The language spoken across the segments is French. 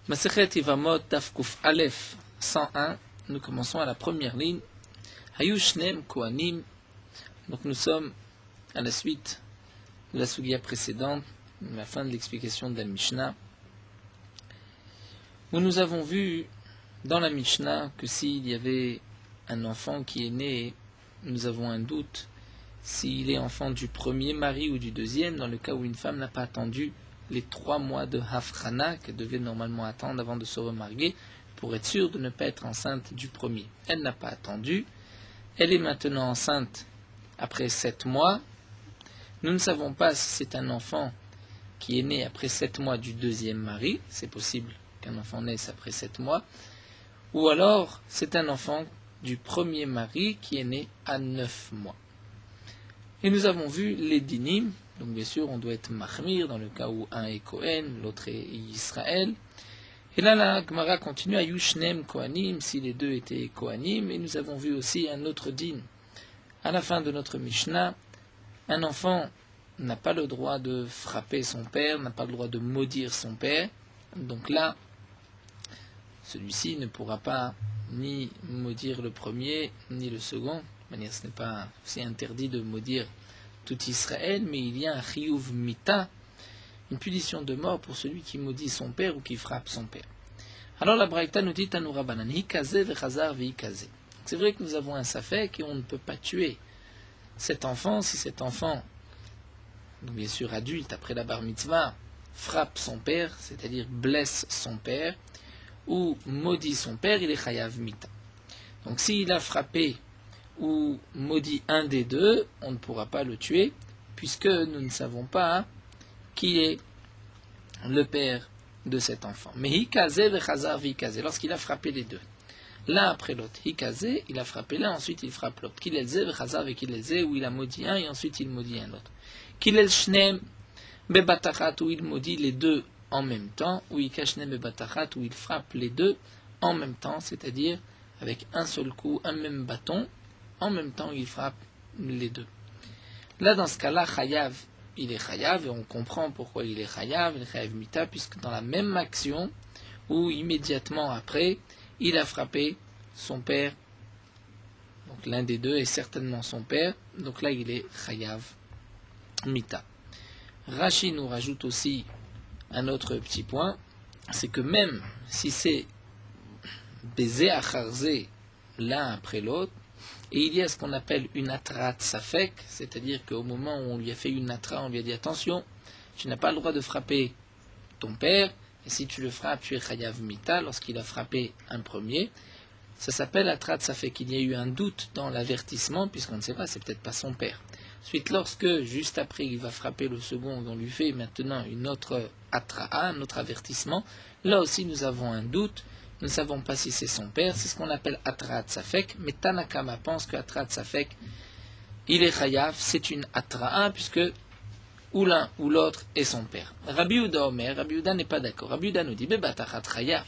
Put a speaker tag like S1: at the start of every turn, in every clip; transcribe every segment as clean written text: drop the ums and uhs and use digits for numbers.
S1: Masechet Yevamot Daf Kuf Aleph 101, nous commençons à la première ligne. Hayu Shneim Kohanim. Donc nous sommes à la suite de la Sugia précédente, la fin de l'explication de la Mishnah, où nous avons vu dans la Mishnah que s'il y avait un enfant qui est né, nous avons un doute s'il est enfant du premier mari ou du deuxième, dans le cas où une femme n'a pas attendu les 3 mois de Hafrana qu'elle devait normalement attendre avant de se remarier pour être sûre de ne pas être enceinte du premier. Elle n'a pas attendu, elle est maintenant enceinte après 7 mois. Nous ne savons pas si c'est un enfant qui est né après 7 mois du deuxième mari, c'est possible qu'un enfant naisse après 7 mois, ou alors c'est un enfant du premier mari qui est né à 9 mois. Et nous avons vu les dinim, donc bien sûr on doit être mahmir dans le cas où un est Kohen, l'autre est Israël. Et là la Gemara continue à Yushnem Kohanim, si les deux étaient Kohanim. Et nous avons vu aussi un autre din. À la fin de notre Mishnah, un enfant n'a pas le droit de frapper son père, n'a pas le droit de maudire son père. Donc là, celui-ci ne pourra pas ni maudire le premier, ni le second. De manière, ce n'est pas aussi interdit de maudire tout Israël, mais il y a un chiyuv mita, une punition de mort pour celui qui maudit son père ou qui frappe son père. Alors la Braïta nous dit Tanura Banan, hikaze vechazar veikaze. C'est vrai que nous avons un safek et on ne peut pas tuer cet enfant si cet enfant, donc bien sûr adulte après la bar mitzvah, frappe son père, c'est-à-dire blesse son père, ou maudit son père, il est chayav mita. Donc s'il a frappé ou maudit un des deux, on ne pourra pas le tuer, puisque nous ne savons pas qui est le père de cet enfant. Mais hikaze vechazar vikaze, lorsqu'il a frappé les deux, l'un après l'autre. Hikaze, il a frappé l'un, ensuite il frappe l'autre. Kilelze vechazar vekilelze, où il a maudit un et ensuite il maudit un autre. Kilel shneem bebatachat, où il maudit les deux en même temps, ou ikashneem bebatachat, où il frappe les deux en même temps, c'est-à-dire avec un seul coup, un même bâton. En même temps, il frappe les deux. Là, dans ce cas-là, Chayav, il est Chayav, et on comprend pourquoi il est Chayav, il est Chayav Mita, puisque dans la même action, où immédiatement après, il a frappé son père, donc l'un des deux est certainement son père, donc là, il est Chayav Mita. Rashi nous rajoute aussi un autre petit point, c'est que même si c'est Bézé Acharze, l'un après l'autre, et il y a ce qu'on appelle une atrat safek, c'est-à-dire qu'au moment où on lui a fait une atra, on lui a dit attention, tu n'as pas le droit de frapper ton père, et si tu le frappes, tu es chayav mita, lorsqu'il a frappé un premier. Ça s'appelle atrat safek. Il y a eu un doute dans l'avertissement, puisqu'on ne sait pas, c'est peut-être pas son père. Ensuite, lorsque, juste après, il va frapper le second, on lui fait maintenant une autre atra, un autre avertissement, là aussi nous avons un doute. Nous ne savons pas si c'est son père, c'est ce qu'on appelle Atrat Safek, mais Tanakama pense que Atrat Safek, il est Chayav, c'est une Atra, puisque ou l'un ou l'autre est son père. Rabbi Yehuda Omer, Rabbi Yehuda n'est pas d'accord. Rabbi Yehuda nous dit, Bebatachat Chayav.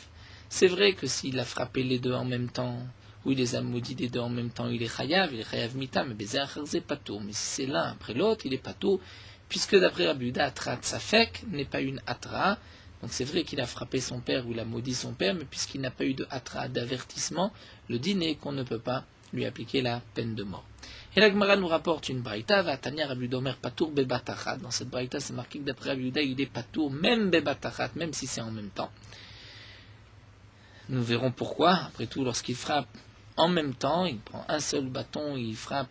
S1: C'est vrai que s'il a frappé les deux en même temps, ou il les a maudits les deux en même temps, il est Chayav Mita, mais Bézé Acharze Patour. Mais si c'est l'un après l'autre, il est Patour, puisque d'après Rabbi Yehuda, Atrat Safek n'est pas une Atra. Donc c'est vrai qu'il a frappé son père ou il a maudit son père, mais puisqu'il n'a pas eu de hatra, d'avertissement, le dîner qu'on ne peut pas lui appliquer la peine de mort. Et la Gemara nous rapporte une braïta, va Tania Rabbi Yehuda Omer patour bebatachat. Dans cette braïta, c'est marqué que d'après Rabbi Yehuda, il est patour, même bebatachat, même si c'est en même temps. Nous verrons pourquoi. Après tout, lorsqu'il frappe en même temps, il prend un seul bâton, il frappe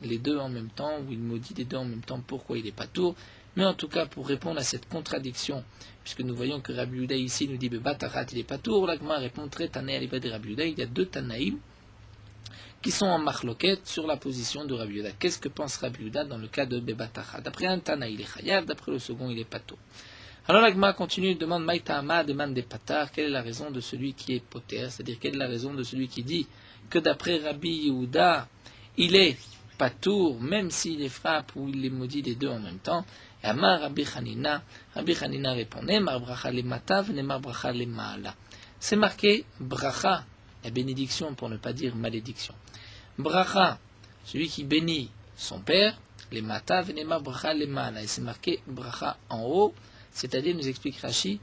S1: les deux en même temps, ou il maudit les deux en même temps, pourquoi il est patour. Mais en tout cas, pour répondre à cette contradiction, puisque nous voyons que Rabbi Yehuda ici nous dit Bebatachat, il est patour, la Gemara répond très Tanaï Aliba de Rabbi Yehuda, il y a 2 Tanaïm qui sont en marloquette sur la position de Rabbi Yehuda. Qu'est-ce que pense Rabbi Yehuda dans le cas de Bebatachat? D'après un Tanaï, il est Chayav, d'après le second, il est patour. Alors la Gemara continue, demande Maïtama, demande des patar, quelle est la raison de celui qui est poter, c'est-à-dire quelle est la raison de celui qui dit que d'après Rabbi Yehuda, il est patour, même s'il les frappe ou il les maudit les deux en même temps. Et Amar Rabbi Hanina répondait, Mar bracha le matav, ne mar bracha le maala. C'est marqué bracha, la bénédiction pour ne pas dire malédiction. Bracha, celui qui bénit son père, les matav, ne mar bracha le maala. Et c'est marqué bracha en haut, c'est-à-dire, nous explique Rashi,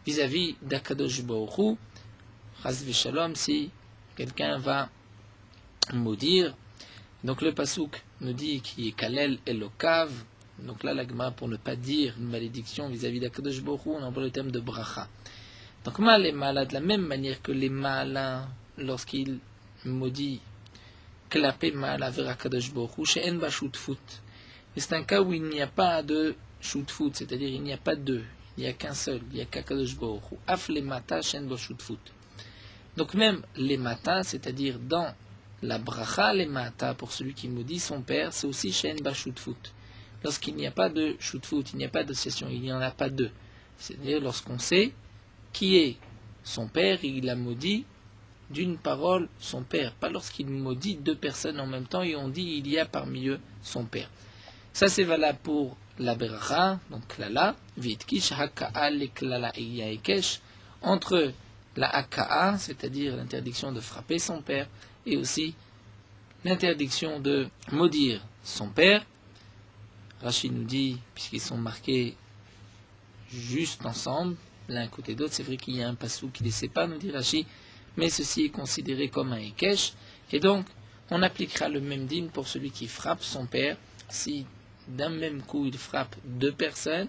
S1: vis-à-vis d'Akadosh Baruch Hu, Chas v'Shalom, si quelqu'un va maudire. Donc le Pasuk nous dit qu'il est Kalel Elokav. Donc là, la Gemara, pour ne pas dire une malédiction vis-à-vis d'Akadosh Baruch Hu, on emploie le terme de bracha. Donc mal et mala, de la même manière que les malins, lorsqu'ils maudit klapé mala vers Akadosh Baruch Hu, she'en ba shutfut. Et c'est un cas où il n'y a pas de shutfut, c'est-à-dire il n'y a pas deux, il n'y a qu'un seul, il n'y a qu'Akadosh Baruch Hu. Af les mata she'en ba shutfut. Donc même les mata, c'est-à-dire dans la bracha, les mata, pour celui qui maudit son père, c'est aussi she'en ba shutfut. Lorsqu'il n'y a pas de shutfut, il n'y a pas d'association, il n'y en a pas deux. C'est-à-dire lorsqu'on sait qui est son père, il a maudit d'une parole son père. Pas lorsqu'il maudit deux personnes en même temps et on dit il y a parmi eux son père. Ça c'est valable pour la beracha, donc klala, vitkish, haka'a, le klala et yaekesh, entre la haka'a, c'est-à-dire l'interdiction de frapper son père, et aussi l'interdiction de maudire son père. Rachid nous dit, puisqu'ils sont marqués juste ensemble, l'un côté d'autre, c'est vrai qu'il y a un passou qui ne les sépare, nous dit Rachid, mais ceci est considéré comme un Ekesh, et donc on appliquera le même dîme pour celui qui frappe son père, si d'un même coup il frappe deux personnes,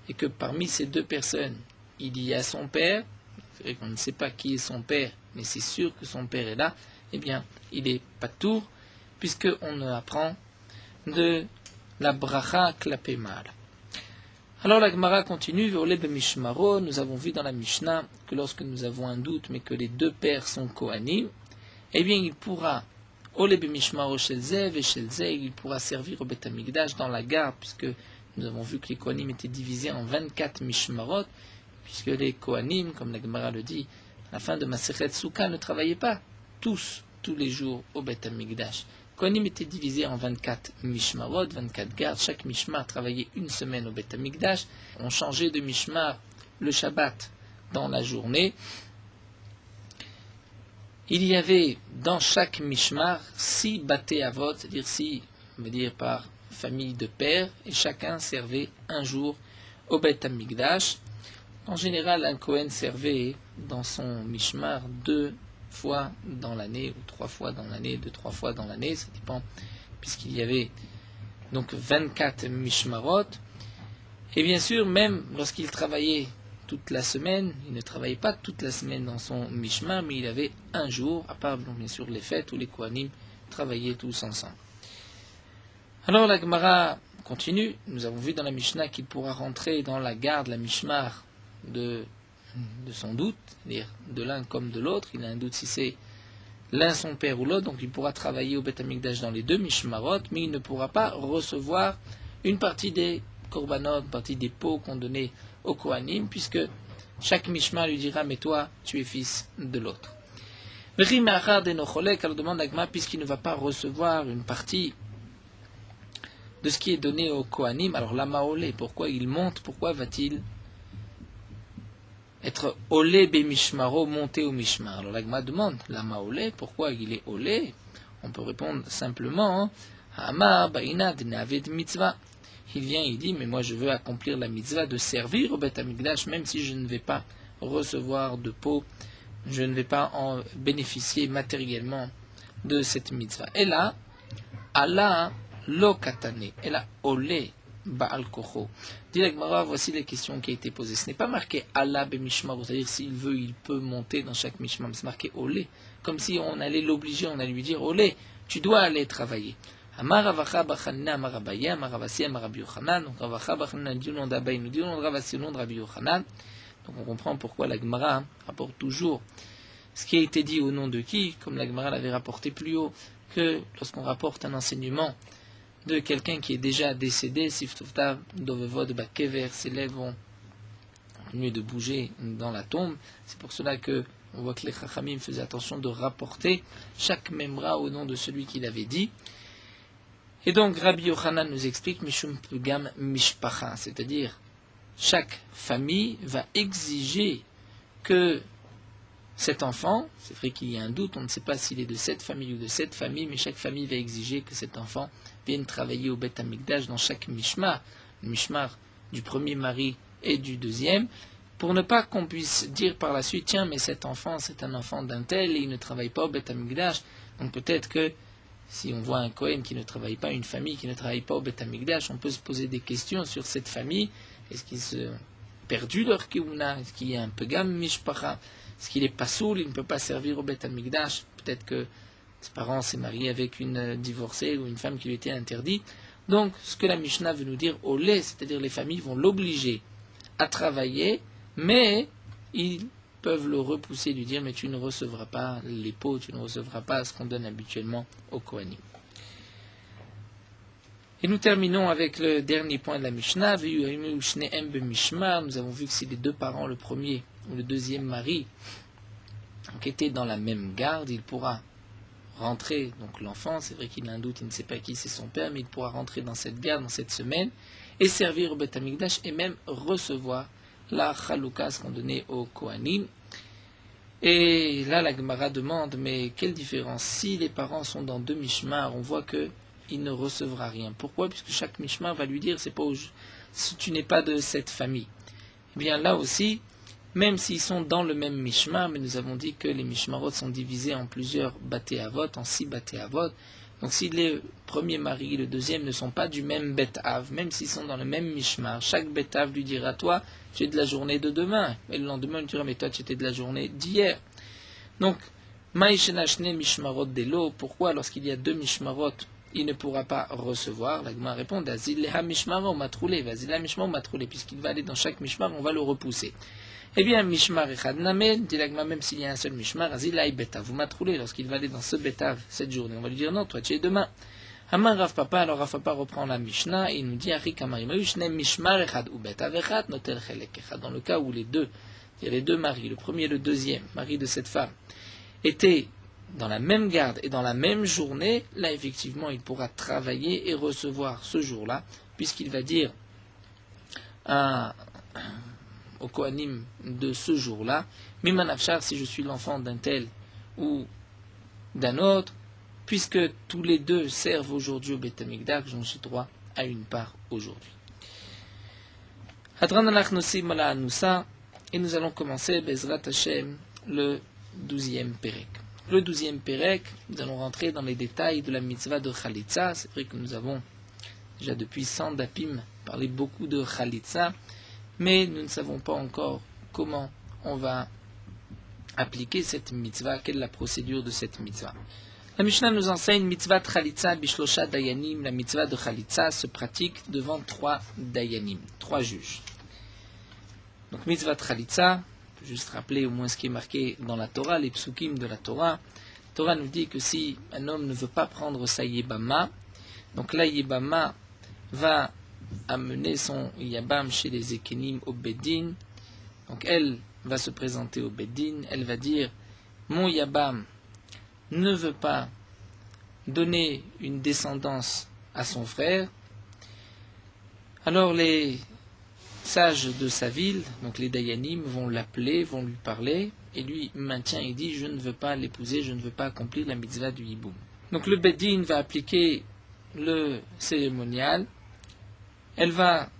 S1: et que parmi ces deux personnes, il y a son père, c'est vrai qu'on ne sait pas qui est son père, mais c'est sûr que son père est là, eh bien, il est patour, puisqu'on apprend de la bracha klapé mal. Alors la Gemara continue, nous avons vu dans la Mishnah que lorsque nous avons un doute, mais que les deux pères sont Kohanim, eh bien il pourra, il pourra servir au Beth Amikdash dans la garde, puisque nous avons vu que les Kohanim étaient divisés en 24 Mishmarot, puisque les Kohanim, comme la Gemara le dit, à la fin de Masechet Souka, ne travaillaient pas tous les jours au Beth Amikdash. Kohanim était divisé en 24 mishmarot, 24 gardes. Chaque mishmar travaillait une semaine au Beth Amikdash. On changeait de mishmar le Shabbat dans la journée. Il y avait dans chaque mishmar 6 baté avot, c'est-à-dire 6, on va dire par famille de pères, et chacun servait un jour au Beth Amikdash. En général, un Kohen servait dans son mishmar 2 fois dans l'année, ou 3 fois dans l'année, 2-3 fois dans l'année, ça dépend, puisqu'il y avait donc 24 mishmarot. Et bien sûr, même lorsqu'il travaillait toute la semaine, il ne travaillait pas toute la semaine dans son mishmar, mais il avait un jour, à part bien sûr les fêtes où les Kohanim travaillaient tous ensemble. Alors la Gemara continue, nous avons vu dans la Mishnah qu'il pourra rentrer dans la garde, la mishmar de son doute, c'est-à-dire de l'un comme de l'autre. Il a un doute si c'est l'un son père ou l'autre, donc il pourra travailler au Beth Amikdash dans les deux mishmarot, mais il ne pourra pas recevoir une partie des korbanot, une partie des pots qu'on donnait au Kohanim, puisque chaque mishmar lui dira mais toi tu es fils de l'autre. Alors demande Agma, puisqu'il ne va pas recevoir une partie de ce qui est donné au Kohanim, alors la maolé, pourquoi il monte, pourquoi va-t-il être olé be mishmaro, monté au mishmar? Alors l'agma demande, lama olé, pourquoi il est olé? On peut répondre simplement, Amar baina de mitzvah. Il vient, il dit, mais moi je veux accomplir la mitzvah de servir au Beth Amikdash, même si je ne vais pas recevoir de pot, je ne vais pas en bénéficier matériellement de cette mitzvah. Et là, Allah lo katane, et là, olé Baal Kocho. Dit la Gemara, voici les questions qui ont été posées. Ce n'est pas marqué Allah be mishmar, c'est-à-dire s'il veut, il peut monter dans chaque mishmar. C'est marqué olé, comme si on allait l'obliger, on allait lui dire olé, tu dois aller travailler. Amar Ravacha b'Chanina, Amar Abaye, Amar Ravasi, Amar Rabbi Yochanan. Donc Ravacha b'Chanina dit le nom d'Abaye, nous dit le nom de Ravasi, le nom de Rabbi Yochanan. Donc on comprend pourquoi la Gemara rapporte toujours ce qui a été dit au nom de qui, comme la Gemara l'avait rapporté plus haut, que lorsqu'on rapporte un enseignement de quelqu'un qui est déjà décédé, Siftofta Dovevod Bakever, ses lèvres vont mieux de bouger dans la tombe. C'est pour cela que on voit que les Chachamim faisaient attention de rapporter chaque memra au nom de celui qui l'avait dit. Et donc Rabbi Yochanan nous explique Mishum Pugam Mishpacha, c'est-à-dire chaque famille va exiger que cet enfant, c'est vrai qu'il y a un doute, on ne sait pas s'il est de cette famille ou de cette famille, mais chaque famille va exiger que cet enfant vienne travailler au Beth Amikdash dans chaque mishmar, le mishmar du premier mari et du deuxième, pour ne pas qu'on puisse dire par la suite, tiens, mais cet enfant, c'est un enfant d'un tel et il ne travaille pas au Beth Amikdash. Donc peut-être que si on voit un Kohen qui ne travaille pas, une famille qui ne travaille pas au Beth Amikdash, on peut se poser des questions sur cette famille. Est-ce qu'ils se perdu leur Keuna? Est-ce qu'il y a un Pegam Mishpacha? Est-ce qu'il est Pasoul? Il ne peut pas servir au Beth Amikdash. Peut-être que ses parents s'est marié avec une divorcée ou une femme qui lui était interdite. Donc, ce que la Mishnah veut nous dire, au lait, c'est-à-dire les familles vont l'obliger à travailler, mais ils peuvent le repousser, lui dire, mais tu ne recevras pas les pots, tu ne recevras pas ce qu'on donne habituellement aux Kohanim. Et nous terminons avec le dernier point de la Mishnah. Nous avons vu que si les deux parents, le premier ou le deuxième mari, qui étaient dans la même garde, il pourra rentrer, donc l'enfant, c'est vrai qu'il a un doute, il ne sait pas qui c'est son père, mais il pourra rentrer dans cette garde, dans cette semaine, et servir au Beth Amikdash, et même recevoir la Chalouka, ce qu'on donnait aux Kohanim. Et là, la Gemara demande, mais quelle différence? Si les parents sont dans deux mishmar, on voit qu'il ne recevra rien. Pourquoi? Puisque chaque mishmar va lui dire, c'est pas si tu n'es pas de cette famille. Eh bien là aussi, même s'ils sont dans le même mishmar, mais nous avons dit que les mishmarot sont divisés en plusieurs baté avot, en 6 baté avot. Donc si les premiers maris et le deuxième ne sont pas du même bet av, même s'ils sont dans le même mishmar, chaque bet av lui dira, toi, tu es de la journée de demain. Et le lendemain, il dira, mais toi, tu étais de la journée d'hier. Donc, maïshenashne mishmarot delo, pourquoi lorsqu'il y a deux mishmarot, il ne pourra pas recevoir? La Gemara répond, Azilleha mishmaro matroulé, Azilleha mishmaro matroulé, puisqu'il va aller dans chaque mishmar, on va le repousser. Eh bien, mishmar echad named, dit la Gemara, même s'il y a un seul mishmar, Azilleha betav, vous matroulé, lorsqu'il va aller dans ce betav cette journée, on va lui dire, non, toi tu es demain. Amar Rav Papa, alors Rav Papa reprend la Mishnah, et il nous dit, Arik Amarimayu, shne mishmar echad ou betav echad, notel chelek echad, dans le cas où les deux, il y a les deux maris, le premier et le deuxième, mari de cette femme, étaient dans la même garde et dans la même journée, là effectivement il pourra travailler et recevoir ce jour-là, puisqu'il va dire au Kohanim de ce jour-là, Miman Afshar, si je suis l'enfant d'un tel ou d'un autre, puisque tous les deux servent aujourd'hui au Beth Amikdash, j'en ai droit à une part aujourd'hui. Et nous allons commencer Bezrat Hashem le 12e Pérek. Le 12e Pérek, nous allons rentrer dans les détails de la mitzvah de Chalitza. C'est vrai que nous avons déjà depuis 100 dapim parlé beaucoup de Chalitza, mais nous ne savons pas encore comment on va appliquer cette mitzvah, quelle est la procédure de cette mitzvah. La Mishnah nous enseigne mitzvah Chalitza bishlosha dayanim. La mitzvah de Chalitza se pratique devant 3 dayanim, 3 juges. Donc mitzvah Chalitza, juste rappeler au moins ce qui est marqué dans la Torah, les psukim de la Torah. La Torah nous dit que si un homme ne veut pas prendre sa yébama, donc la yébama va amener son yabam chez les Ekenim au Beddin. Donc elle va se présenter au Beddin, elle va dire, mon yabam ne veut pas donner une descendance à son frère. Alors les sages de sa ville, donc les Dayanim, vont l'appeler, vont lui parler, et lui maintient et dit, je ne veux pas l'épouser, je ne veux pas accomplir la mitzvah du hiboum. Donc le Beddin va appliquer le cérémonial, elle va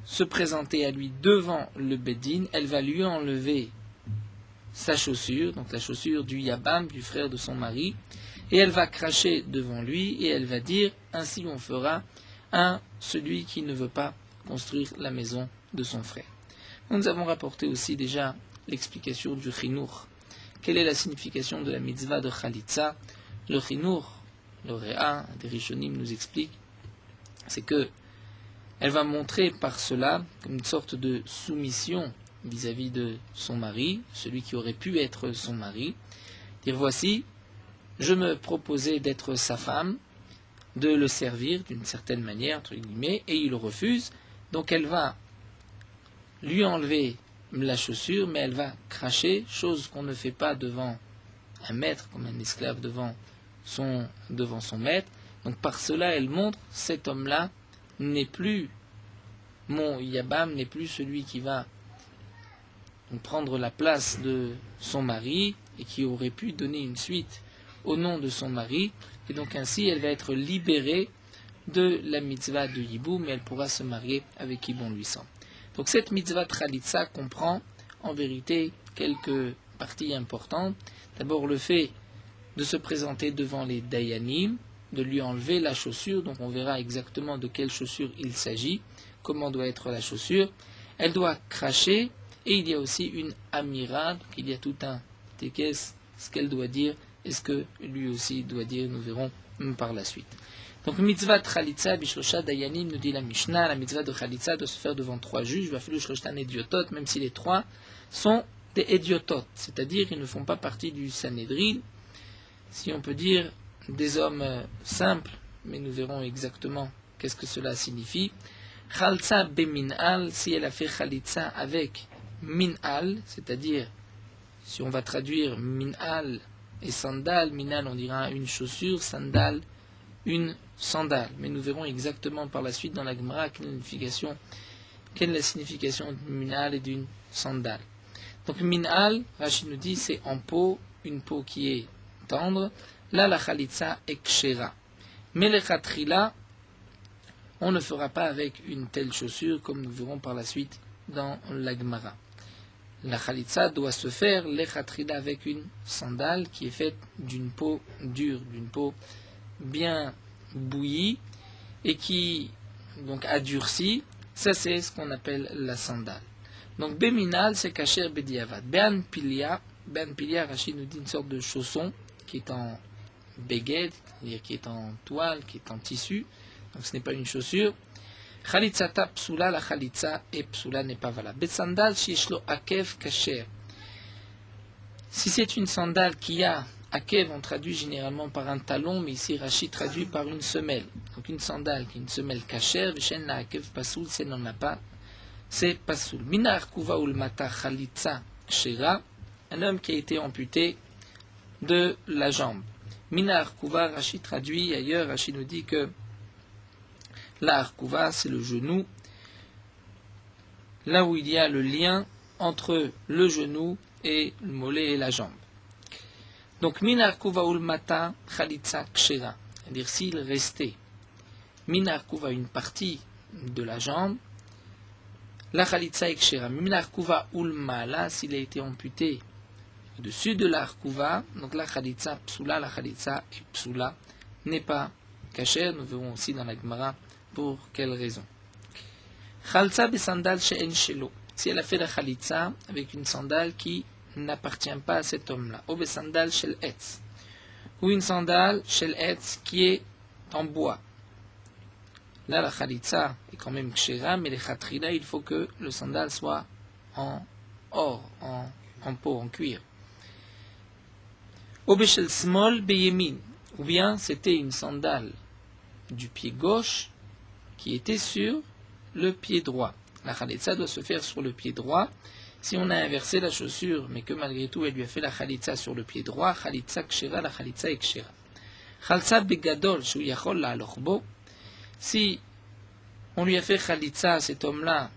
S1: se présenter à lui devant le Beddin, elle va lui enlever sa chaussure, donc la chaussure du Yabam, du frère de son mari, et elle va cracher devant lui, et elle va dire, ainsi on fera à celui qui ne veut pas construire la maison de son frère. Nous avons rapporté aussi déjà l'explication du chinour. Quelle est la signification de la mitzvah de Chalitza? Le chinour, le Réa, des Rishonim nous explique, c'est que elle va montrer par cela comme une sorte de soumission vis-à-vis de son mari, celui qui aurait pu être son mari. Dire voici, je me proposais d'être sa femme, de le servir d'une certaine manière, entre guillemets, et il refuse. Donc elle va lui enlever la chaussure, mais elle va cracher, chose qu'on ne fait pas devant un maître, comme un esclave devant son maître. Donc par cela, elle montre, cet homme-là n'est plus mon Yabam, n'est plus celui qui va prendre la place de son mari et qui aurait pu donner une suite au nom de son mari. Et donc ainsi, elle va être libérée de la mitzvah de Yiboum, mais elle pourra se marier avec qui bon lui semble. Donc cette mitzvah Khalitsa comprend en vérité quelques parties importantes. D'abord le fait de se présenter devant les Dayanim, de lui enlever la chaussure, donc on verra exactement de quelle chaussure il s'agit, comment doit être la chaussure. Elle doit cracher, et il y a aussi une amira, donc il y a tout un tekes, ce qu'elle doit dire, et ce que lui aussi doit dire, nous verrons par la suite. Donc mitzvah Khalitsa, bishlosha dayanim, nous dit la Mishnah, la mitzvah de Khalitsa doit se faire devant 3 juges, vafilu shloshtan ediotot, même si les 3 sont des ediotot, c'est-à-dire ils ne font pas partie du Sanhedrin, si on peut dire des hommes simples, mais nous verrons exactement qu'est-ce que cela signifie. Khalsa beminal, si elle a fait Khalitsa avec minal, c'est-à-dire, si on va traduire minal et sandal, minal on dira une chaussure, sandal une sandale. Mais nous verrons exactement par la suite dans la Gemara quelle est la signification de minal et d'une sandale. Donc minal, Rachid nous dit, c'est en peau, une peau qui est tendre. Là, la Khalitsa est kshera. Mais le khatrila, on ne fera pas avec une telle chaussure, comme nous verrons par la suite dans la Gemara. La Khalitsa doit se faire, le khatrila, avec une sandale qui est faite d'une peau dure, d'une peau bien bouillie et qui donc a durci. Ça, c'est ce qu'on appelle la sandale. Donc, Beminal, c'est Kacher Bediavad. Ben Pilia, Rachid nous dit une sorte de chausson qui est en beged, c'est-à-dire qui est en toile, qui est en tissu. Donc, ce n'est pas une chaussure. Khalitzata psula, la khalitza et psula n'est pas valable. Betsandal shishlo akev kacher. Si c'est une sandale qui a akev, on traduit généralement par un talon, mais ici Rachid traduit par une semelle. Donc, une sandale qui est une semelle kacher, vishen la akev pasoul, c'est n'en a pas. C'est pasoul. Minar kuva ulmata khalitza shera, un homme qui a été amputé de la jambe. Minar kuva, Rachid traduit ailleurs, Rachid nous dit que la harkuva, c'est le genou, là où il y a le lien entre le genou et le mollet et la jambe. Donc minar kuva ulmata khalitza kshera, c'est-à-dire s'il restait minar kuva, une partie de la jambe, la khalitza ekshera. Minar kuva ulmala, s'il a été amputé au-dessus de la harkuva, donc la khalitza psula, la khalitza psula n'est pas kasher. Nous verrons aussi dans la Gemara pour quelle raison. Khalsa besandal she'en shelo, si elle a fait la khalitza avec une sandale qui n'appartient pas à cet homme-là, ou besandal shel etz, ou une sandale shel etz qui est en bois. Là, la khalitza est quand même kshera, mais les khatrila, il faut que le sandal soit en or, en peau, en cuir. Ou beshel smol beyemin, ou bien c'était une sandale du pied gauche qui était sur le pied droit. La khalitza doit se faire sur le pied droit. Si on a inversé la chaussure, mais que malgré tout elle lui a fait la khalitza sur le pied droit, khalitza kshera, la khalitza est kshera. Khalsa begadol shu yachol la alorbo, si on lui a fait khalitza à cet homme-là,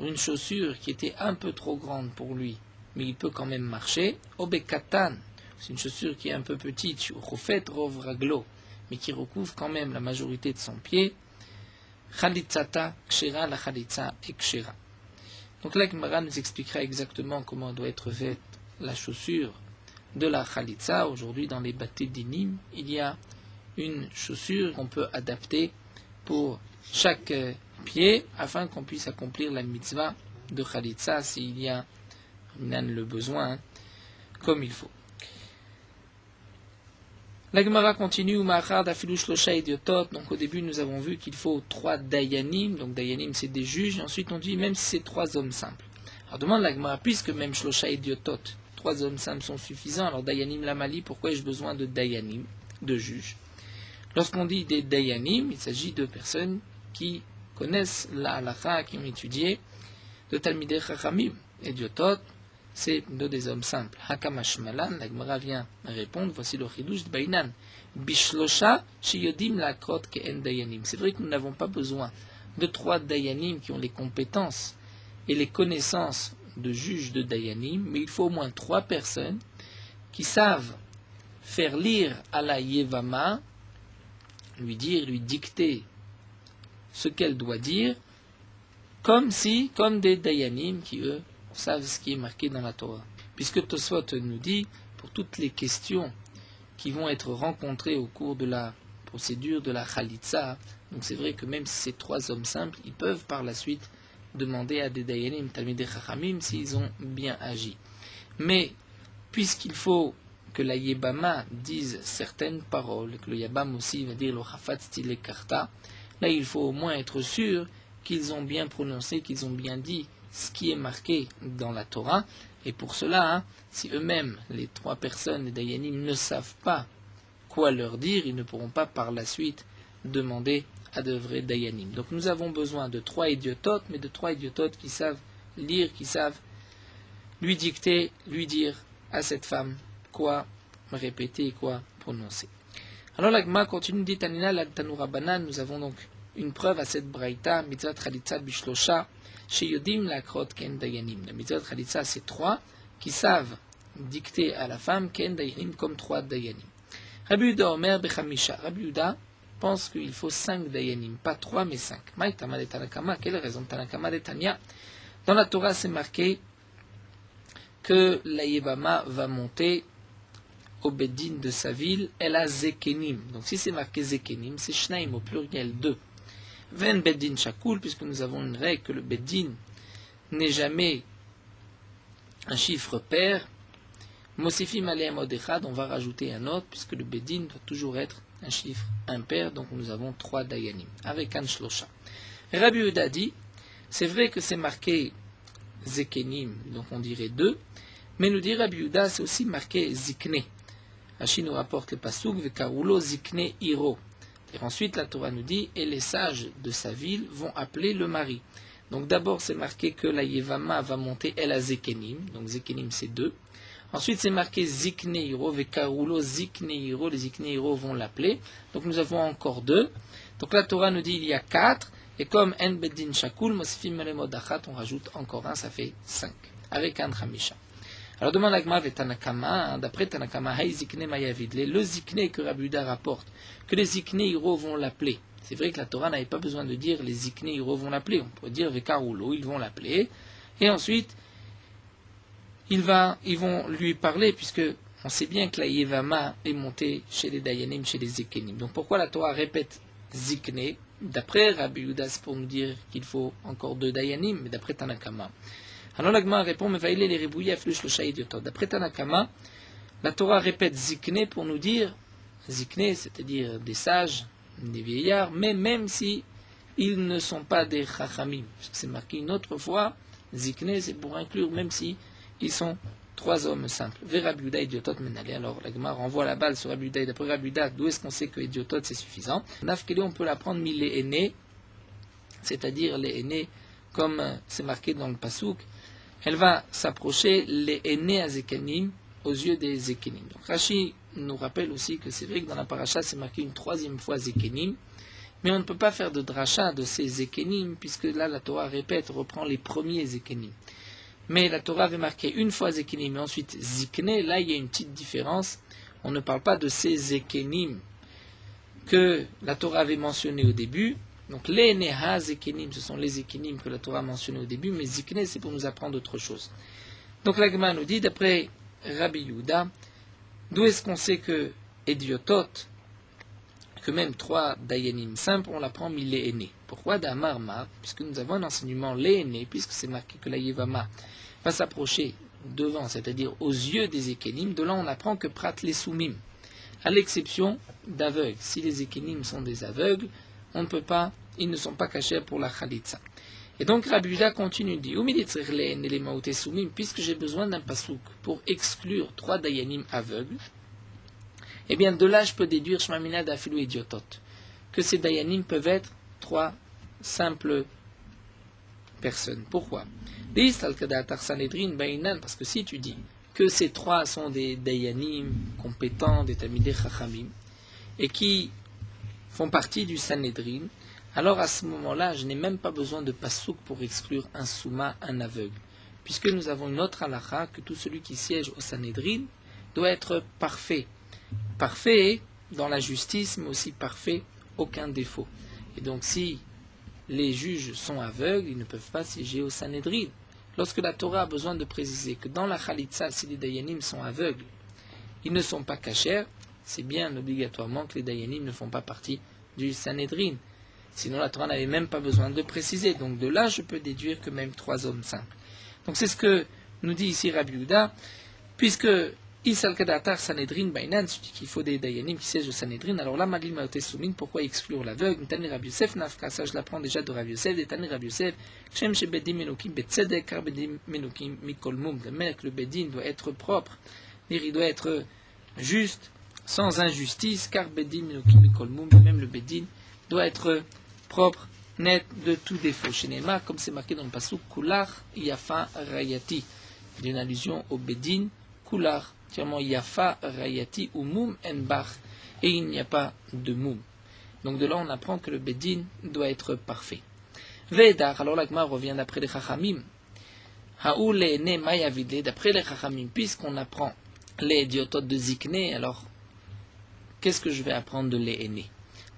S1: une chaussure qui était un peu trop grande pour lui, mais il peut quand même marcher, obekatan, c'est une chaussure qui est un peu petite, chofet rov raglo, mais qui recouvre quand même la majorité de son pied, khalitzata kshera, la khalitza est kshera. Donc là, Gemara nous expliquera exactement comment doit être faite la chaussure de la khalitza. Aujourd'hui, dans les bâtés dinim, il y a une chaussure qu'on peut adapter pour chaque pied afin qu'on puisse accomplir la mitzvah de khalitza s'il y a le besoin, comme il faut. La Gemara continue, donc au début nous avons vu qu'il faut 3 dayanim, donc dayanim c'est des juges, et ensuite on dit même si c'est 3 hommes simples. Alors demande la Gemara, puisque même shlosha idiotot, 3 hommes simples sont suffisants, alors dayanim lamali, pourquoi ai-je besoin de dayanim, de juges? Lorsqu'on dit des dayanim, il s'agit de personnes qui connaissent la halakha, qui ont étudié, de talmidei chachamim, idiotot, c'est des hommes simples. Hakamash malan, la Gemara vient répondre, voici le chidouche de Bainan. Bishlosha shiyodim lakrot ke'en dayanim. C'est vrai que nous n'avons pas besoin de 3 dayanim qui ont les compétences et les connaissances de juges de dayanim, mais il faut au moins 3 personnes qui savent faire lire à la yevama, lui dicter ce qu'elle doit dire, comme des Dayanim qui, eux, savent ce qui est marqué dans la Torah. Puisque Tosfot nous dit, pour toutes les questions qui vont être rencontrées au cours de la procédure de la Khalitsa, donc c'est vrai que même si c'est 3 hommes simples, ils peuvent par la suite demander à des Dayanim, Talmidei Chachamim, s'ils ont bien agi. Mais, puisqu'il faut que la Yebama dise certaines paroles, que le Yabam aussi va dire le Chafat Stile Karta, là il faut au moins être sûr qu'ils ont bien prononcé, qu'ils ont bien dit ce qui est marqué dans la Torah. Et pour cela, si eux-mêmes, les 3 personnes, les Dayanim, ne savent pas quoi leur dire, ils ne pourront pas par la suite demander à de vrais Dayanim. Donc nous avons besoin de 3 idiototes, mais de 3 idiototes qui savent lire, qui savent lui dicter, lui dire à cette femme quoi répéter et quoi prononcer. Alors l'Agma continue, dit Tanina, la Tanura Banan, nous avons donc une preuve à cette braïta, mitzvah chalitza bishlosha, sheyodim lakrot ken dayanim. La mitzvah chalitza, c'est 3 qui savent dicter à la femme ken dayanim comme 3 dayanim. Rabbi Yehuda Omer bechamisha. Rabbi Yehuda pense qu'il faut 5 dayanim, pas 3 mais 5. Maïtama de Tanakama, quelle est la raison de Tanakama de Tanya? Dans la Torah, c'est marqué que la Yebama va monter au Beddin de sa ville, elle a Zekenim. Donc si c'est marqué Zekenim, c'est Shnaim au pluriel 2. Ven Beddin Shakul, puisque nous avons une règle que le Beddin n'est jamais un chiffre pair. Mosifim Aleem Odechad, on va rajouter un autre, puisque le Beddin doit toujours être un chiffre impair, donc nous avons 3 Dayanim, avec un Shlosha. Rabbi Yehuda dit, c'est vrai que c'est marqué Zekenim, donc on dirait 2, mais nous dit Rabbi Yehuda, c'est aussi marqué Zikne. Rashi nous rapporte le pasuk Vekarulo Zikne Hiro. Et ensuite la Torah nous dit et les sages de sa ville vont appeler le mari. Donc d'abord c'est marqué que la Yevama va monter elle à Zekenim. Donc Zekenim c'est 2. Ensuite c'est marqué Zikne Hiro Vekarulo Zikne Hiro. Les Zikne Hiro vont l'appeler. Donc nous avons encore 2. Donc la Torah nous dit il y a 4. Et comme En Beddin Shakul Mosifim Alemodachat, on rajoute encore un, ça fait 5. Avec un Khamisha. Alors demande l'Agma et Tanakama, d'après Tanakama, Hay Zikne Mayavidle, le Zikne que Rabbi Yehuda rapporte, que les Zikne Hiro vont l'appeler. C'est vrai que la Torah n'avait pas besoin de dire les Zikne Hiro vont l'appeler, on pourrait dire Vekarulo, ils vont l'appeler, et ensuite ils vont lui parler, puisque on sait bien que la Yevama est montée chez les Dayanim, chez les Zekenim. Donc pourquoi la Torah répète Zikne? D'après Rabbi Yehuda, c'est pour nous dire qu'il faut encore 2 Dayanim, mais d'après Tanakama. Alors l'Agma répond, mais vaïlé les ribouillés affluent le idiotot. D'après Tanakama, la Torah répète Zikne pour nous dire, Zikne, c'est-à-dire des sages, des vieillards, mais même si ils ne sont pas des Chachamim, parce que c'est marqué une autre fois, Zikne, c'est pour inclure, même si ils sont 3 hommes simples. Ve Rabbi Yehuda idiotot menalé. Alors l'Agma renvoie la balle sur Rabbi Yehuda. D'après Rabbi Yehuda, d'où est-ce qu'on sait que idiotot c'est suffisant? Nafkele, on peut l'apprendre, mais les aînés, c'est-à-dire les aînés, comme c'est marqué dans le Pasuk, elle va s'approcher les aînés à Zekenim aux yeux des Zekenim. Donc Rashi nous rappelle aussi que c'est vrai que dans la paracha c'est marqué une 3e fois Zekenim, mais on ne peut pas faire de dracha de ces Zekenim, puisque là la Torah répète, reprend les premiers Zekenim. Mais la Torah avait marqué une fois Zekenim et ensuite Zikne, là il y a une petite différence, on ne parle pas de ces Zekenim que la Torah avait mentionné au début. Donc les Neha Zekenim, ce sont les Zekenim que la Torah a mentionné au début, mais Zikne c'est pour nous apprendre autre chose. Donc l'Agma nous dit, d'après Rabbi Yehuda, d'où est-ce qu'on sait que Ediotot, que même 3 Dayanim simples, on l'apprend mais les aînés. Pourquoi d'Amarma? Puisque nous avons un enseignement les aînés, puisque c'est marqué que la Yevama va s'approcher devant, c'est-à-dire aux yeux des Zekenim, de là on apprend que Prat les Soumim, à l'exception d'aveugles. Si les Zekenim sont des aveugles, on ne peut pas, ils ne sont pas cachés pour la Khalitsa. Et donc Rabbi Yehuda continue, dit, puisque j'ai besoin d'un pasouk pour exclure 3 Dayanim aveugles, eh bien de là je peux déduire Shmamina d'Afilou idiotot, que ces Dayanim peuvent être 3 simples personnes. Pourquoi? Parce que si tu dis que ces 3 sont des Dayanim compétents, des Talmidei Chachamim, et qui font partie du Sanhedrin, alors à ce moment-là, je n'ai même pas besoin de pasouk pour exclure un souma, un aveugle, puisque nous avons une autre halakha que tout celui qui siège au Sanhedrin doit être parfait. Parfait dans la justice, mais aussi parfait, aucun défaut. Et donc si les juges sont aveugles, ils ne peuvent pas siéger au Sanhedrin. Lorsque la Torah a besoin de préciser que dans la Khalitsa, si les Dayanim sont aveugles, ils ne sont pas cachers, c'est bien obligatoirement que les Dayanim ne font pas partie du Sanhedrin. Sinon la Torah n'avait même pas besoin de préciser. Donc de là, je peux déduire que même 3 hommes simples. Donc c'est ce que nous dit ici Rabbi Yehuda, puisque Isal Kadatar Sanhedrin Bainan, qu'il faut des Dayanim qui siègent au Sanhedrin, alors là, Magli Maote Soumin, pourquoi exclure l'aveugle? Tani Rabbi Yosef Nafka, ça je l'apprends déjà de Rabbi Yosef, des Tani Rabbi Yosef, Shem Shebedim Menukim Betzedek, Kar Bedim Menukim Mikol Mum, le mec, le Bedin doit être propre, il doit être juste, sans injustice, car Bedin Menukim Mikol Mum, même le Bedin doit être propre, net de tout défaut. Chez Nema, comme c'est marqué dans le passage, Kular Yafa Rayati, d'une allusion au Bedin, Kular. Yafa Rayati ou Moum Enbach, et il n'y a pas de Moum. Donc de là on apprend que le Bedin doit être parfait. Vedar, alors l'Agma revient d'après les Chachamim. Haou le'ene mayavide, d'après les Chachamim, puisqu'on apprend les idiototes de Zikne, alors qu'est-ce que je vais apprendre de le'ene?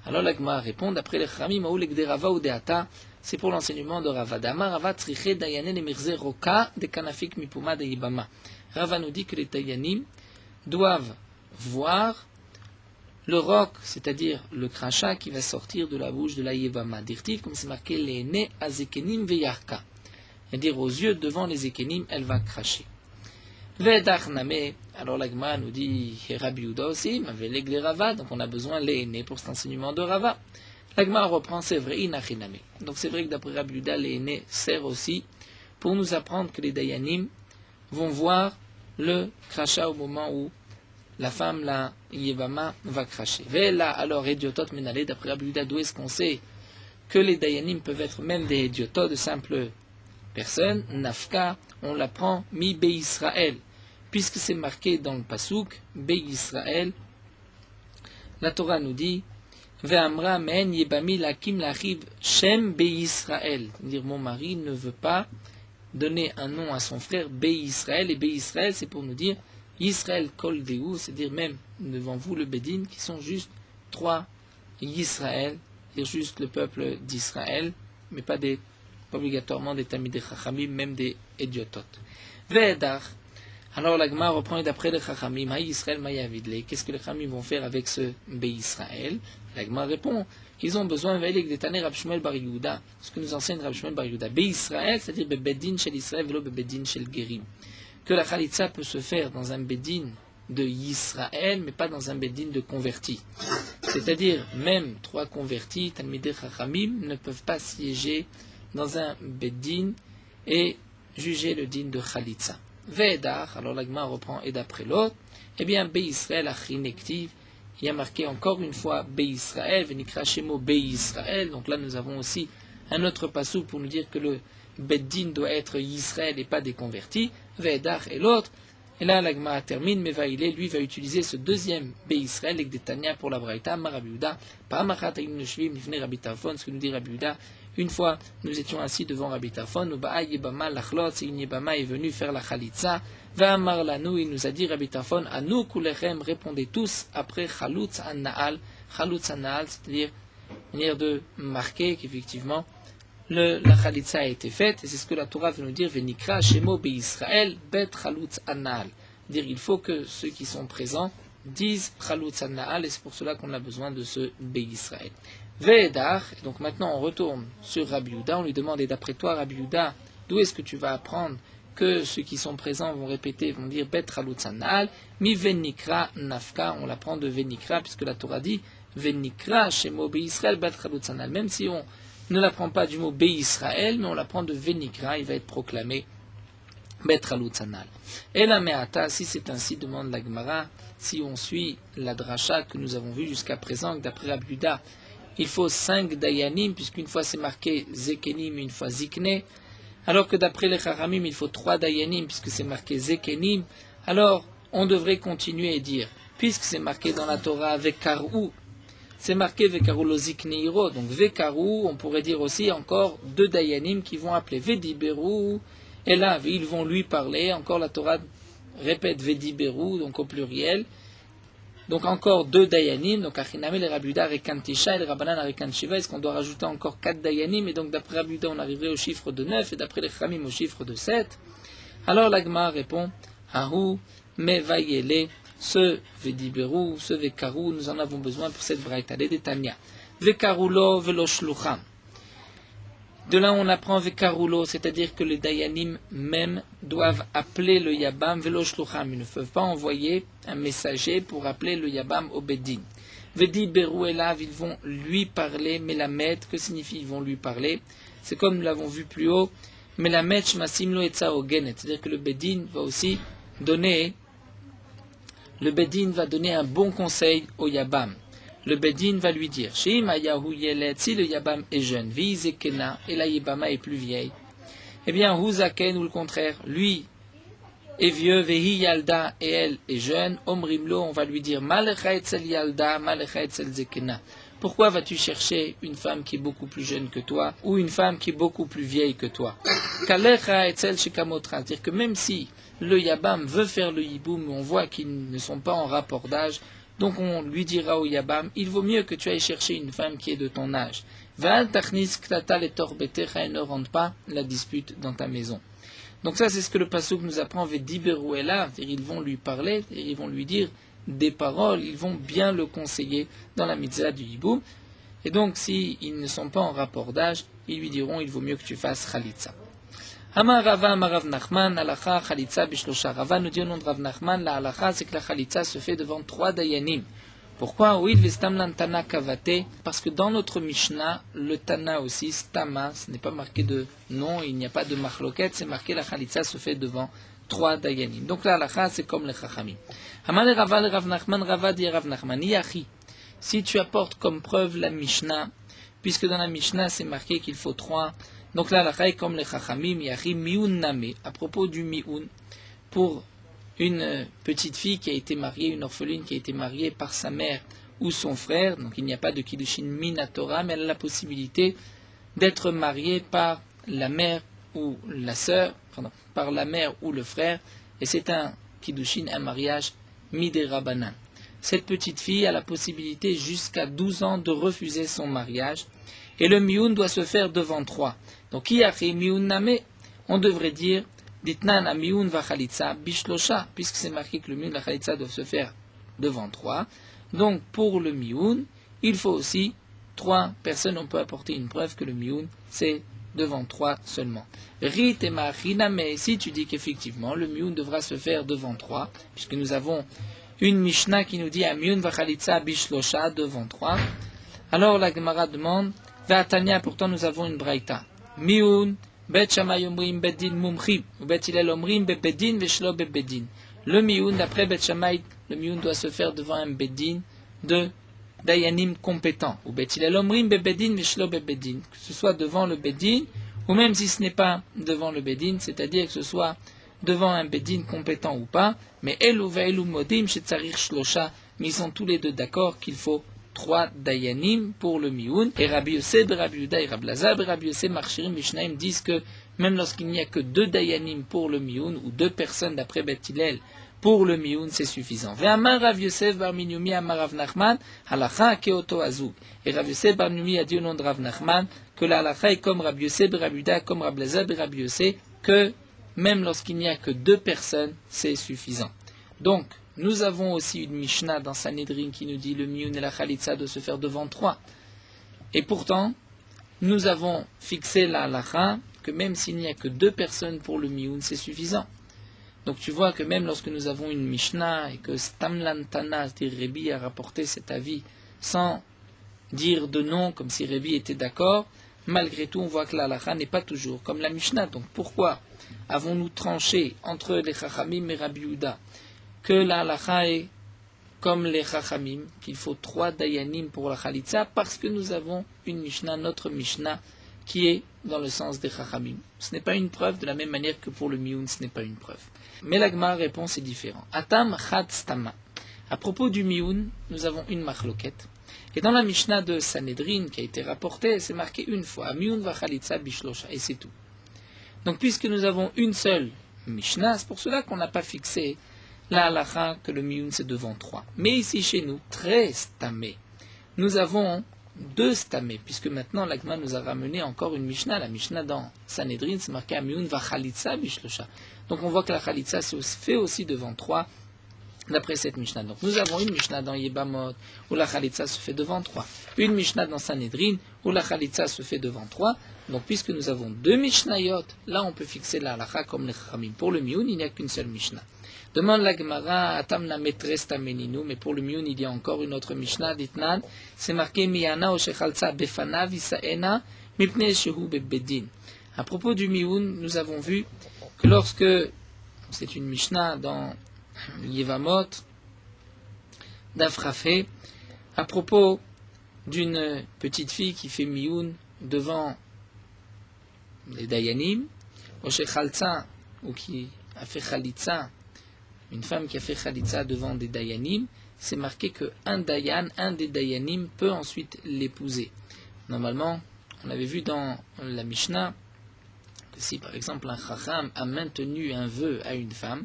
S1: Alors l'Agma répond d'après les Chachamim, Haou le'gde Rava ou de'ata, c'est pour l'enseignement de Rava. Dama Rava tzriche dayanen le mirze roka de kanafik mipuma de Ibama. Rava nous dit que les Dayanim doivent voir le roc, c'est-à-dire le crachat qui va sortir de la bouche de la Yevama. Dirtiv, comme c'est marqué, les nez à Zekenim veyarka. C'est-à-dire aux yeux devant les Zekenim, elle va cracher. Vedach name, alors l'Agma nous dit, Rabbi Yehuda aussi, m'avait les Rava, donc on a besoin les nez pour cet enseignement de Rava. L'Agma reprend, c'est vrai, inachiname. Donc c'est vrai que d'après Rabbi Yehuda, les nez sert aussi pour nous apprendre que les Dayanim vont voir le crachat au moment où la femme, la Yevama, va cracher. Vela, alors, idiotot menale, d'après Rabbi Yehuda, d'où est-ce qu'on sait que les Dayanim peuvent être même des idiotos, de simples personnes? Nafka, on l'apprend, mi be Israël, puisque c'est marqué dans le Pasuk, be Israël, la Torah nous dit, Ve'amra men yebami lakim lachiv shem be Israël, dire mon mari ne veut pas donner un nom à son frère, Be Israël, et Be Israël, c'est pour nous dire Israël kol dehu, c'est-à-dire même devant vous le Bedin, qui sont juste 3 Israël, c'est-à-dire juste le peuple d'Israël, mais pas obligatoirement des Talmidei Chachamim, même des idiototes. Ve'edar, alors l'Agma reprend d'après les Chachamim, Haï Israël Mayavidle, qu'est-ce que les Chachamim vont faire avec ce Be Israël? L'Agma répond qu'ils ont besoin de Taner Rab Shmuel Bar Yehuda, ce que nous enseigne Rab Shmuel Bar Yehuda. Be Israël, c'est-à-dire Be Bedin shel Israël, velo Be Bedin shel Gerim. Que la Khalitsa peut se faire dans un Bedin de Israël, mais pas dans un Bedin de convertis. C'est-à-dire, même 3 convertis, Talmidei Chachamim, ne peuvent pas siéger dans un Bedin et juger le din de Khalitsa. Ve'edar, alors l'Agma reprend et d'après l'autre, eh bien, Be Israël achinektiv, il y a marqué encore une fois Be Israël, Venikra Shemo Be Israël. Donc là, nous avons aussi un autre passou pour nous dire que le Beddin doit être Israël et pas des convertis. Ve'edar et l'autre. Et là, l'Agma termine, mais Vaïlé, lui, va utiliser ce deuxième Be Israël avec des Tanya pour la Braïta, Rabbi Yehuda, Paramachat Ayim Neshvim, Nifne Rabbi Tarfon, ce que nous dit Rabbi Yehuda. Une fois, nous étions assis devant Rabbi Tarfon, Uba'a Yebama Lachlot, et une Yebama est venu faire la Khalitsa. Ve'amar lanu, il nous a dit Rabbi Tarfon, Anu kulechem, répondez tous après Chalutz an-Na'al. Chalutz an-Na'al, c'est-à-dire une manière de marquer qu'effectivement la Khalitsa a été faite, et c'est ce que la Torah veut nous dire, Venikra Shemo Be Israël, Bet Chalutz an-Na'al. Dire il faut que ceux qui sont présents disent Chalutz an-Na'al, et c'est pour cela qu'on a besoin de ce Be Israël. Ve'edar, donc maintenant on retourne sur Rabbi Yehuda, on lui demande, et d'après toi Rabbi Yehuda, d'où est-ce que tu vas apprendre que ceux qui sont présents vont répéter, vont dire Bet Chalutz an-Na'al, mi Venikra Nafka, on l'apprend de Venikra, puisque la Torah dit Venikra Shemo Be Israël, Bet Chalutz an-Na'al, même si on ne l'apprend pas du mot Be Israël, mais on l'apprend de Venikra, il va être proclamé Bet Chalutz an-Na'al. Et la Me'ata, si c'est ainsi, demande la Gemara, si on suit la dracha que nous avons vue jusqu'à présent, que d'après Rabbi Yehuda, il faut 5 dayanim, puisqu'une fois c'est marqué Zekenim, une fois Zikne, alors que d'après les Chachamim, il faut 3 dayanim, puisque c'est marqué Zekenim, alors on devrait continuer et dire, puisque c'est marqué dans la Torah Vekaru, c'est marqué Vekaru lo Zikneiro, donc Vekaru, on pourrait dire aussi encore 2 dayanim qui vont appeler Vediberu, et là, ils vont lui parler, encore la Torah répète Vediberu, donc au pluriel, Donc encore 2 dayanim, donc Achiname, les Rabiuda, Rekan Tisha, et les Rabbanan, Rekan Shiva. Est-ce qu'on doit rajouter encore 4 dayanim? Et donc d'après Rabiuda, on arriverait au chiffre de 9, et d'après les Chachamim, au chiffre de 7. Alors la Gemara répond, Ahu, Mevayele, ce Vediberu, ce Vekaru, nous en avons besoin pour cette braïta de Tanya. Vekarulo velo shlucham. De là, on apprend Vekarulo, c'est-à-dire que les Dayanim même doivent appeler le Yabam velo shlucham. Ils ne peuvent pas envoyer un messager pour appeler le Yabam au Bedin. Vedi Beru Elav, ils vont lui parler, Melamed, que signifie ils vont lui parler? C'est comme nous l'avons vu plus haut, Melamed shmasimlo etza ogenet, c'est-à-dire que le Bedin va aussi donner, le Bedin va donner un bon conseil au Yabam. Le Bedin va lui dire, si le Yabam est jeune, Vizekena, et la Yabama est plus vieille, eh bien, Huzaken, ou le contraire, lui est vieux, Vehi Yalda, et elle est jeune, Omrimlo, on va lui dire, Malecha etzel Yalda, Malecha etzel Zekena. Pourquoi vas-tu chercher une femme qui est beaucoup plus jeune que toi, ou une femme qui est beaucoup plus vieille que toi? Kalecha etzel Shikamotra, c'est-à-dire que même si le Yabam veut faire le Yiboum, on voit qu'ils ne sont pas en rapport d'âge, donc on lui dira au Yabam, il vaut mieux que tu ailles chercher une femme qui est de ton âge. Val tachnis ktatal et torbetecha, et ne rentre pas la dispute dans ta maison. Donc ça c'est ce que le pasuk nous apprend, Vediberuela, c'est-à-dire ils vont lui parler, ils vont lui dire des paroles, ils vont bien le conseiller dans la mitzvah du Yiboum. Et donc s'ils ne sont pas en rapport d'âge, ils lui diront, il vaut mieux que tu fasses Khalitza. Amar Rava, Amar Rav Nachman, Halacha, Khalitza, Bishlosha. Rava nous dit au nom de Rav Nachman, la Halacha, c'est que la Khalitza se fait devant 3 dayanim. Pourquoi? Oui, Vestamlan Tana Kavate, parce que dans notre Mishnah, le Tana aussi, Stama, ce n'est pas marqué de nom, il n'y a pas de machloket, c'est marqué la Khalitza se fait devant 3 dayanim. Donc la Halacha, c'est comme les Chachamim. Amar Rava, le Rav Nachman, Rava dit Rav Nachman, Yachi, si tu apportes comme preuve la Mishnah, puisque dans la Mishnah, c'est marqué qu'il faut 3. Donc là, la comme les Chachamim, Yachi Miun Name, à propos du Miun, pour une petite fille qui a été mariée, une orpheline qui a été mariée par sa mère ou son frère, donc il n'y a pas de Kiddushin Minatora, mais elle a la possibilité d'être mariée par la mère ou la sœur, par la mère ou le frère, et c'est un Kiddushin, un mariage Miderabanan. Cette petite fille a la possibilité jusqu'à 12 ans de refuser son mariage, et le Mioun doit se faire devant 3. Donc, Yachi Mioun Name, on devrait dire Ditnan a Mioun va Khalitza Bishlosha, puisque c'est marqué que le Mioun et la Khalitza doivent se faire devant 3. Donc, pour le Mioun, il faut aussi 3 personnes. On peut apporter une preuve que le Mioun, c'est devant 3 seulement. Rit et Machina, mais si tu dis qu'effectivement, le Mioun devra se faire devant 3, puisque nous avons une Mishnah qui nous dit a Mioun va Khalitza Bishlosha devant 3. Alors la Gemara demande, Ve'atania, pourtant nous avons une braïta. Mioun, Bet Shammai omrim bedin mumchim, ou Bet Hillel omrim bedin veshlo bedin. Le Mioun, d'après Bet Shammai, le Mioun doit se faire devant un bedin de dayanim compétent. Ou Bet Hillel omrim bedin veshlo bedin. Que ce soit devant le bedin, ou même si ce n'est pas devant le bedin, c'est-à-dire que ce soit devant un bedin compétent ou pas, mais elu ve'elu modim shetzarich shlosha, mais ils sont tous les deux d'accord qu'il faut 3 dayanim pour le mioun. Et Rabbi Yosef, Rabbi Yehuda et Rabbi Lazar, Rabbi Yosef, Marchirim, Mishnaim disent que même lorsqu'il n'y a que 2 dayanim pour le mioun, ou 2 personnes d'après Beth Hillel pour le mioun, c'est suffisant. Ve'amar Rav Yosef bar Minumi amar Rav Nachman, halacha keoto azug. Et Rav Yosef bar Minumi a dit au nom de Rav Nachman que la halacha est comme Rabbi Yosef, Rabbi Yehuda, comme Rabbi Lazar et Rabbi Yosef, que même lorsqu'il n'y a que 2 personnes, c'est suffisant. Donc, nous avons aussi une Mishnah dans Sanhedrin qui nous dit le Mioun et la Khalitza de se faire devant 3. Et pourtant, nous avons fixé la halacha que même s'il n'y a que 2 personnes pour le Mioun, c'est suffisant. Donc tu vois que même lorsque nous avons une Mishnah et que Stamlan Tana, c'est-à-dire Rébi, a rapporté cet avis sans dire de nom, comme si Rébi était d'accord, malgré tout on voit que la halacha n'est pas toujours comme la Mishnah. Donc pourquoi avons-nous tranché entre les Chachamim et Rabbi Yehuda que la halacha est comme les Chachamim, qu'il faut 3 dayanim pour la Khalitza, parce que nous avons une Mishnah, notre Mishnah, qui est dans le sens des Chachamim. Ce n'est pas une preuve, de la même manière que pour le Mioun, ce n'est pas une preuve. Mais la Gemara répond, c'est différent. Atam chad stama. À propos du Mioun, nous avons une machloket. Et dans la Mishnah de Sanhedrin, qui a été rapportée, c'est marqué une fois, Mioun va Khalitza bishlosha, et c'est tout. Donc puisque nous avons une seule Mishnah, c'est pour cela qu'on n'a pas fixé la halakha que le miyun c'est devant 3. Mais ici chez nous, très stamé, nous avons 2 stamés, puisque maintenant l'Agma nous a ramené encore une Mishnah. La Mishnah dans Sanhedrin, c'est marqué Amiyun va Chalitza bishlosha. Donc on voit que la Chalitza se fait aussi devant 3, d'après cette Mishnah. Donc nous avons une Mishnah dans Yebamot, où la Chalitza se fait devant 3. Une Mishnah dans Sanhedrin, où la Chalitza se fait devant 3. Donc puisque nous avons 2 Mishnayot, là on peut fixer la halakha comme les Chachamim. Pour le miyun, il n'y a qu'une seule Mishnah. Demande la Gemara, Atamna metres tameninu, mais pour le miyun, il y a encore une autre Mishnah, d'Itnan, c'est marqué Miyana o shechalza befana visaena mipne shehu bebedin. À propos du miyun, nous avons vu que lorsque, c'est une Mishnah dans Yevamot, d'Afrafé, à propos d'une petite fille qui fait miyun devant les Dayanim, o shechalza, ou qui a fait Chalitza, une femme qui a fait Khalitza devant des Dayanim, c'est marqué qu'un Dayan, un des Dayanim, peut ensuite l'épouser. Normalement, on avait vu dans la Mishnah que si par exemple un Chacham a maintenu un vœu à une femme,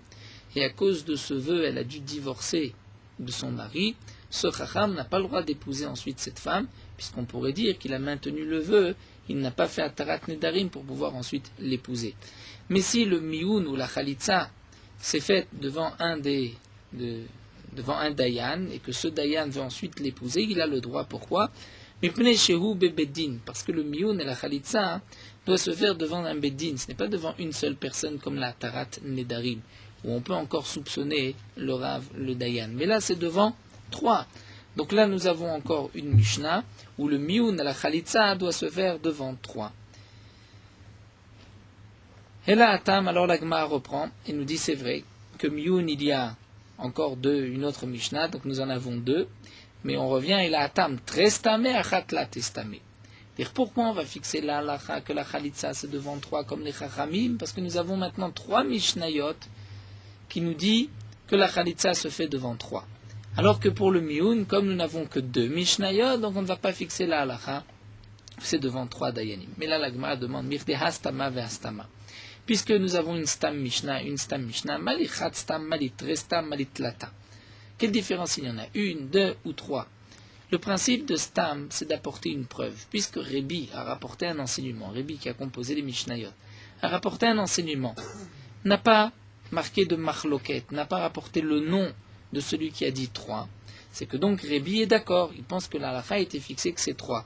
S1: et à cause de ce vœu, elle a dû divorcer de son mari, ce Chacham n'a pas le droit d'épouser ensuite cette femme, puisqu'on pourrait dire qu'il a maintenu le vœu, il n'a pas fait Atarat Nedarim pour pouvoir ensuite l'épouser. Mais si le Miyun ou la Khalitza c'est fait devant un Dayan, et que ce Dayan veut ensuite l'épouser, il a le droit. Pourquoi? Parce que le miyun et la khalitza doit se faire devant un beddin, ce n'est pas devant une seule personne comme la tarat nedarim, où on peut encore soupçonner le rav, le Dayan. Mais là c'est devant 3. Donc là nous avons encore une Mishnah, où le miyun et la khalitza doit se faire devant 3. Et là, Atam, alors la Gemara reprend et nous dit c'est vrai que Miyun, il y a encore une autre Mishnah, donc nous en avons 2, mais on revient et là, Atam, Trestame, Achatla, Testame. Dire pourquoi on va fixer la halakha que la Khalitza c'est devant 3 comme les Chachamim, parce que nous avons maintenant 3 Mishnayot qui nous dit que la Khalitza se fait devant 3. Alors que pour le Miyun, comme nous n'avons que 2 Mishnayot, donc on ne va pas fixer la halakha, c'est devant 3 Dayanim. Mais là, la Gemara demande Mirde Hastama ve Hastama. Puisque nous avons une stam Mishnah, malichat stam, malitrestam, malitlata. Quelle différence il y en a? 1, 2 ou 3? Le principe de stam, c'est d'apporter une preuve. Puisque Rébi a rapporté un enseignement, Rébi qui a composé les Mishnayot, a rapporté un enseignement, n'a pas marqué de machloket, n'a pas rapporté le nom de celui qui a dit 3. C'est que donc Rébi est d'accord, il pense que la halakha a été fixée que c'est 3.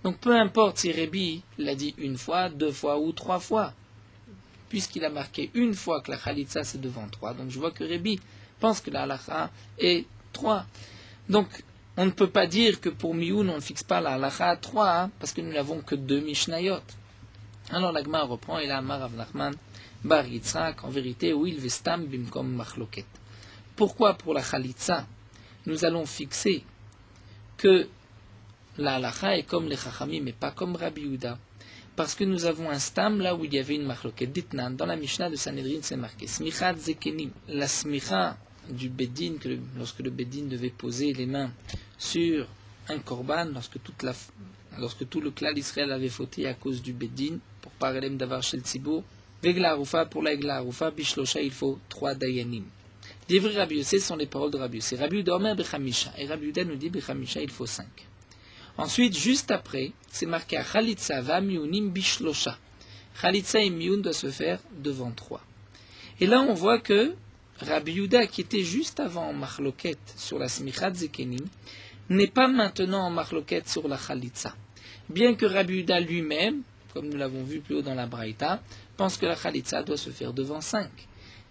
S1: Donc peu importe si Rébi l'a dit 1 fois, 2 fois ou 3 fois. Puisqu'il a marqué 1 fois que la Khalitza c'est devant 3. Donc je vois que Rébi pense que la halakha est 3. Donc on ne peut pas dire que pour Miyun on ne fixe pas la halakha à 3, parce que nous n'avons que 2 Mishnayot. Alors la Gemara reprend, et là Amar Rav Nachman Bar Yitzhak, en vérité, Uil Vestam Bimkom Machloket. Pourquoi pour la Khalitza nous allons fixer que la halakha est comme les Chachamim, mais pas comme Rabbi Yehuda? Parce que nous avons un stam là où il y avait une machloket. Ditnan, dans la Mishnah de Sanhedrin, c'est marqué Smichat Zekenim, la smicha du Beddin, lorsque le Beddin devait poser les mains sur un korban, lorsque tout le clan d'Israël avait fauté à cause du Beddin, pour parlem d'avar shel tzibur, vegla harufa, pour la egla harufa, bishlosha, il faut 3 dayanim. Livre Rabbi Yossé sont les paroles de Rabbi Yossé. Rabbi Yehuda omer bechamisha, et Rabbi Yehuda nous dit bechamisha, il faut 5. Ensuite, juste après, c'est marqué à Khalitza va miyunim bishlosha. Khalitza et miyun doit se faire devant 3. Et là, on voit que Rabbi Yehuda, qui était juste avant en machloket sur la smichat zekenim, n'est pas maintenant en machloket sur la Khalitza. Bien que Rabbi Yehuda lui-même, comme nous l'avons vu plus haut dans la Braïta, pense que la Khalitza doit se faire devant 5.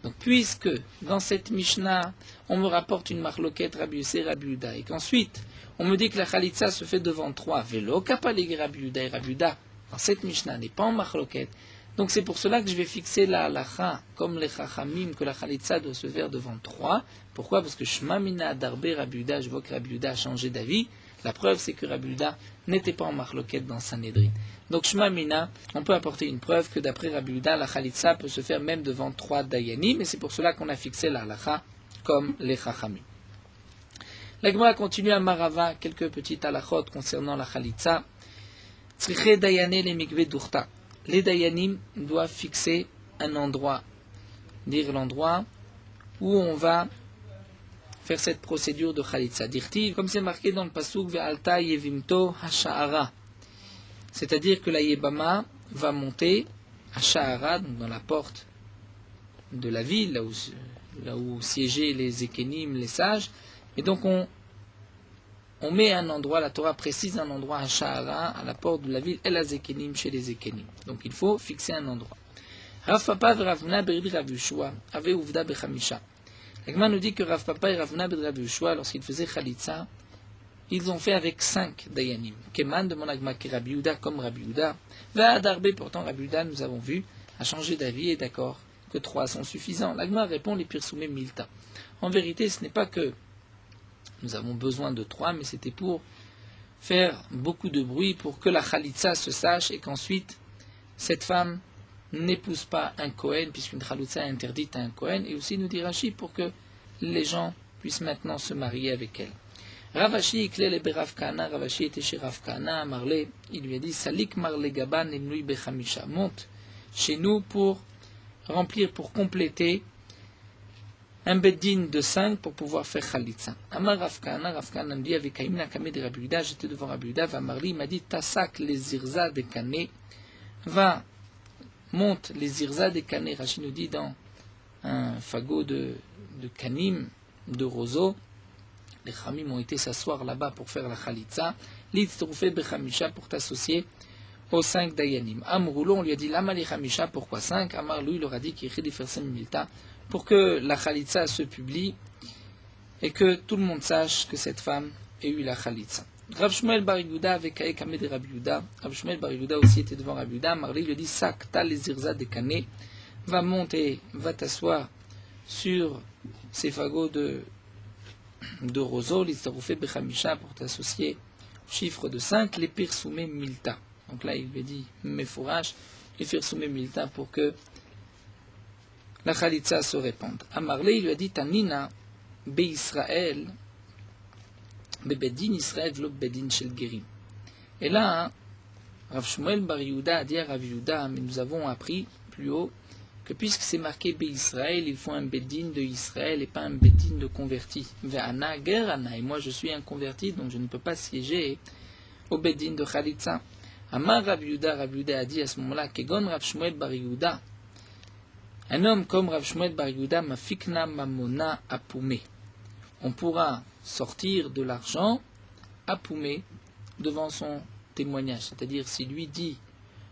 S1: Donc, puisque dans cette Mishnah, on me rapporte une machloket Rabbi Yossé, Rabbi Yehuda, et qu'ensuite, on me dit que la Khalitza se fait devant 3. Velo kapalegi Rabbi Yehuda, et Rabbi Yehuda, dans cette Mishnah, n'est pas en machloket. Donc, c'est pour cela que je vais fixer la halakha, comme les Chachamim, que la Khalitza doit se faire devant 3. Pourquoi? Parce que Shema Mina Darbe Rabbi Yehuda, je vois que Rabbi Yehuda a changé d'avis. La preuve, c'est que Rabbi Yehuda n'était pas en machloket dans Sanhedrin. Donc, Shema Mina, on peut apporter une preuve que d'après Rabbi Yehuda, la Khalitza peut se faire même devant 3 dayanim, et c'est pour cela qu'on a fixé la halakha comme les Chachamim. La Gemara continue à Marava, quelques petites halachot concernant la Khalitza. Tzriche dayane le mikve durta. Les dayanim doivent fixer un endroit, dire l'endroit où on va faire cette procédure de Khalitsa. Dirti, comme c'est marqué dans le Pasuk, Ve'alta yevimto hasha'ara. C'est-à-dire que la Yebama va monter à Sha'ara, donc dans la porte de la ville, là où siégeaient les Ékénim, les sages. Et donc on met un endroit, la Torah précise un endroit à Sha'ara, à la porte de la ville, et la Ékénim, chez les Ékénim. Donc il faut fixer un endroit. Rav Papa et Ravna berbi Rav Yoshua avaient Ouvda bechamisha. L'Agma nous dit que Rav Papa et Ravna berbi Rav Yoshua, lorsqu'ils faisaient Khalitsa, ils ont fait avec 5 Dayanim. Keman demande Agma que Rabbi Yehuda comme Rabbi Yehuda. Va à Darbe, pourtant Rabbi Yehuda, nous avons vu, a changé d'avis et d'accord que 3 sont suffisants. L'Agma répond les Pirsoumé Milta. En vérité, ce n'est pas que nous avons besoin de 3, mais c'était pour faire beaucoup de bruit, pour que la Khalitsa se sache et qu'ensuite, cette femme n'épouse pas un Kohen, puisqu'une Khalitsa est interdite à un Kohen, et aussi nous dit Rashi pour que les gens puissent maintenant se marier avec elle. Ravashi, Iklel et Rav Kahana, Ravashi était chez Rav Kahana, Marley, il lui a dit Salik Marley Gaban et Nui Bechamisha, monte chez nous pour remplir, pour compléter un beddin de 5 pour pouvoir faire Khalitsa. Amar Rav Kahana me dit avec Aïmna Kameh de Rabbi Yehuda, j'étais devant Rabbi Yehuda, va Marley, il m'a dit Tassak les Zirza de Kané, va, monte les Zirza de Kané, Rashi nous dit dans un fagot de Kanim, de roseaux. Les Khamim ont été s'asseoir là-bas pour faire la Khalitsa. L'Itztroufé Bechamisha pour t'associer aux 5 Dayanim. Amroulo, on lui a dit Lama li Khamisha, pourquoi 5? Amar, lui, il leur a dit qu'il y a Milta pour que la Khalitsa se publie et que tout le monde sache que cette femme ait eu la Khalitsa. Rav Shmuel Bar Yehuda avec Aïkamé de Rabbi Yehuda. Rav Shmuel Bar Yehuda aussi était devant Rabbi Yehuda. Amar, lui, il lui a dit Sakta les Zirza de Kané, va monter, va t'asseoir sur ces fagots de roseaux, l'Istaroufé Bechamisha pour t'associer au chiffre de 5, les Pirsoumé Milta. Donc là, il lui dit Mefourach, les Pirsoumé Milta pour que la Khalitsa se répande. Amarle, il lui a dit Tanina, Be Israël, Be Bedin Israël, V'lo Bedin Shel Gerim. Et là, Rav Shmuel Bar Yehuda a dit à Rav Yehuda, mais nous avons appris plus haut que puisque c'est marqué Israël, il faut un Bedin de Israël et pas un Bedin de converti. Ve'ana gerana, et moi je suis un converti, donc je ne peux pas siéger au Bedin de Khalitsa. Amar Rav Yehuda a dit à ce moment-là, Kegon Rav Shmuel Bar Yehuda, un homme comme Rav Shmuel Bar Yehuda, mafikna mamona apoumé. On pourra sortir de l'argent apoumé devant son témoignage. C'est-à-dire, s'il lui dit,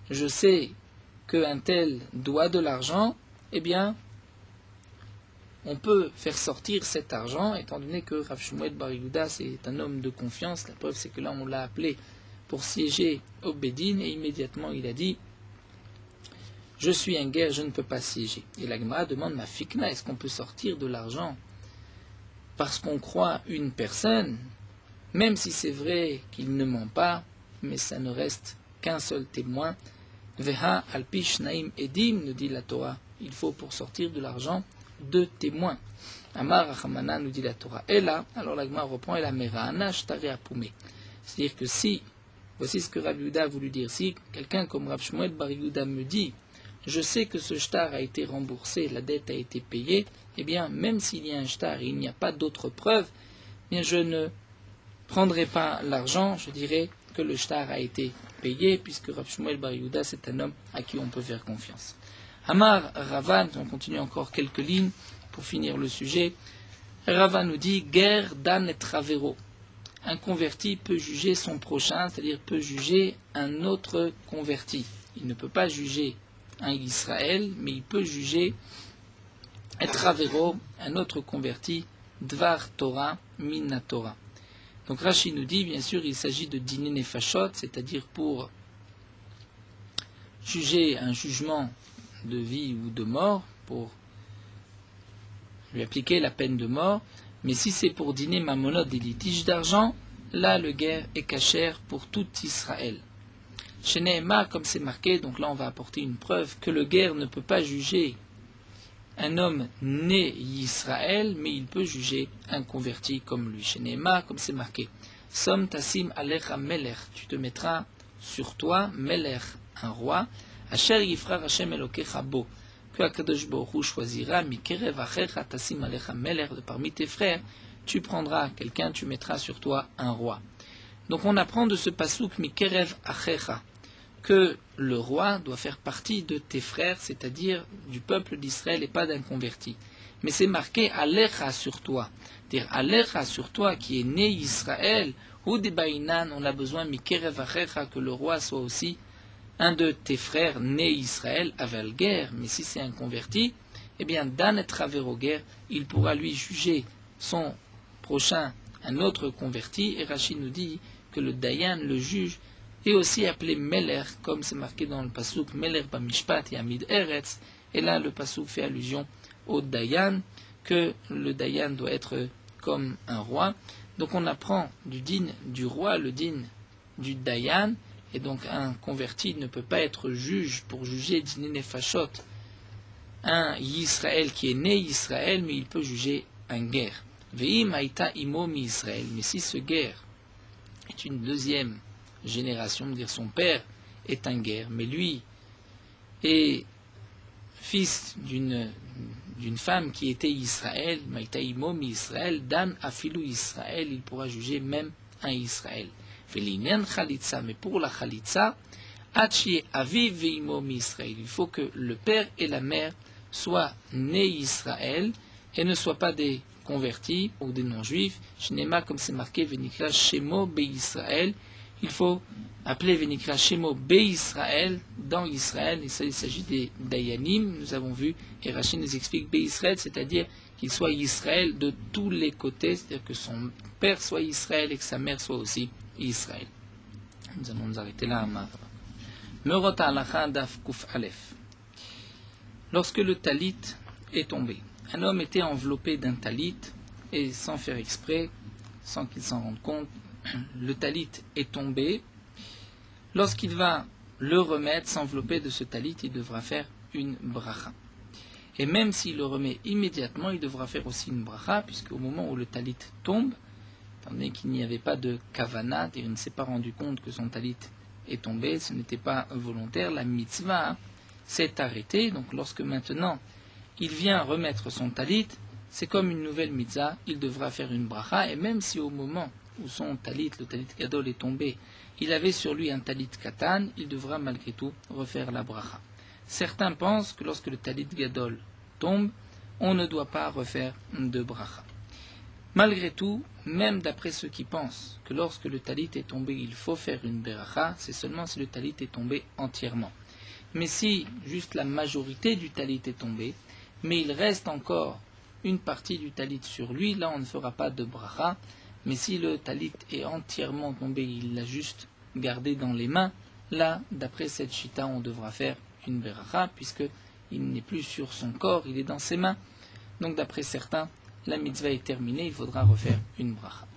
S1: je sais qu'un tel doit de l'argent, eh bien, on peut faire sortir cet argent, étant donné que Rav Shmuel Bar Yehuda, c'est un homme de confiance. La preuve, c'est que là, on l'a appelé pour siéger au Bédine, et immédiatement, il a dit, je suis un guerre, je ne peux pas siéger. Et la Gemara demande, ma fikna, est-ce qu'on peut sortir de l'argent parce qu'on croit une personne, même si c'est vrai qu'il ne ment pas, mais ça ne reste qu'un seul témoin. Veha alpish naim edim, nous dit la Torah. Il faut pour sortir de l'argent 2 témoins. Amar Achamana, nous dit la Torah. Et là, alors la Gemara reprend, et la Merahana shtare apoumé. C'est-à-dire que si, voici ce que Rav Yehuda a voulu dire, si quelqu'un comme Rav Shmuel Bar Yehuda me dit, je sais que ce shtar a été remboursé, la dette a été payée, eh bien, même s'il y a un shtar et il n'y a pas d'autres preuves, eh bien, je ne prendrai pas l'argent, je dirais que le shtar a été payé, puisque Rav Shmuel Bar Yehuda, c'est un homme à qui on peut faire confiance. Amar Ravan, on continue encore quelques lignes pour finir le sujet. Ravan nous dit, guerre dan et travero. Un converti peut juger son prochain, c'est-à-dire peut juger un autre converti. Il ne peut pas juger un Israël, mais il peut juger et travero, un autre converti, dvar Torah, mina Torah. Donc Rashi nous dit, bien sûr, il s'agit de dîner nefashot, c'est-à-dire pour juger un jugement de vie ou de mort, pour lui appliquer la peine de mort. Mais si c'est pour dîner mamonot, des litiges d'argent, là le guerre est cachère pour tout Israël. Chez Nehema, comme c'est marqué, donc là on va apporter une preuve que le guerre ne peut pas juger un homme né Israël, mais il peut juger un converti comme lui. Chez Nehema, comme c'est marqué, Som tasim alecha melech, tu te mettras sur toi, melech, un roi, Asher yifrar Hashem elokecha bo, que Akadosh Baruch Hu choisira, mikerev achecha tasim alecha melech, de parmi tes frères, tu prendras quelqu'un, tu mettras sur toi un roi. Donc on apprend de ce pasouk Mikerev Achecha que le roi doit faire partie de tes frères, c'est-à-dire du peuple d'Israël et pas d'un converti. Mais c'est marqué Alecha sur toi. C'est-à-dire Alecha sur toi qui est né Israël, ou des Baïnan, on a besoin Mikerev Achecha que le roi soit aussi un de tes frères né Israël, aval guerre. Mais si c'est un converti, eh bien Dan et Travero guerre, il pourra lui juger son prochain, un autre converti. Et Rachid nous dit que le Dayan, le juge, est aussi appelé Meler, comme c'est marqué dans le Passouk, Meler Bamishpat et Amid Eretz. Et là, le Passouk fait allusion au Dayan, que le Dayan doit être comme un roi. Donc on apprend du din du roi, le din du Dayan, et donc un converti ne peut pas être juge pour juger Dinin et Fachot, un Israël qui est né Israël, mais il peut juger un guerre. Ve'im haïta imo mi Israël. Mais si ce guerre est une deuxième génération, dire son père est un guerre, mais lui est fils d'une femme qui était Israël, maïta imo mi Israël, dan afilou Israël, il pourra juger même un Israël. Ve'linyan chalitza, mais pour la chalitza, Hachi aviv ve'imo mi Israël, il faut que le père et la mère soient nés Israël et ne soient pas des convertis ou des non-juifs. Shnema, comme c'est marqué, Venikra Shemo Be Israël. Il faut appeler Venikra Shemo Be Israël dans Israël. Et ça, il s'agit des Dayanim. Nous avons vu, et Rachid nous explique Be Israël, c'est-à-dire qu'il soit Israël de tous les côtés, c'est-à-dire que son père soit Israël et que sa mère soit aussi Israël. Nous allons nous arrêter là. Merot halacha daf kuf alef. Lorsque le talit est tombé, un homme était enveloppé d'un talit et sans faire exprès, sans qu'il s'en rende compte, le talit est tombé. Lorsqu'il va le remettre, s'envelopper de ce talit, il devra faire une bracha. Et même s'il le remet immédiatement, il devra faire aussi une bracha, puisque au moment où le talit tombe, étant donné qu'il n'y avait pas de kavana, il ne s'est pas rendu compte que son talit est tombé, ce n'était pas volontaire, la mitzvah s'est arrêtée. Donc lorsque maintenant il vient remettre son talit, c'est comme une nouvelle mitzvah, il devra faire une bracha, et même si au moment où son talit, le talit gadol est tombé, il avait sur lui un talit katan, il devra malgré tout refaire la bracha. Certains pensent que lorsque le talit gadol tombe, on ne doit pas refaire de bracha. Malgré tout, même d'après ceux qui pensent que lorsque le talit est tombé, il faut faire une bracha, c'est seulement si le talit est tombé entièrement. Mais si juste la majorité du talit est tombée, mais il reste encore une partie du talit sur lui, là on ne fera pas de bracha. Mais si le talit est entièrement tombé, il l'a juste gardé dans les mains, là, d'après cette chita, on devra faire une bracha, puisqu'il n'est plus sur son corps, il est dans ses mains. Donc d'après certains, la mitzvah est terminée, il faudra refaire une bracha.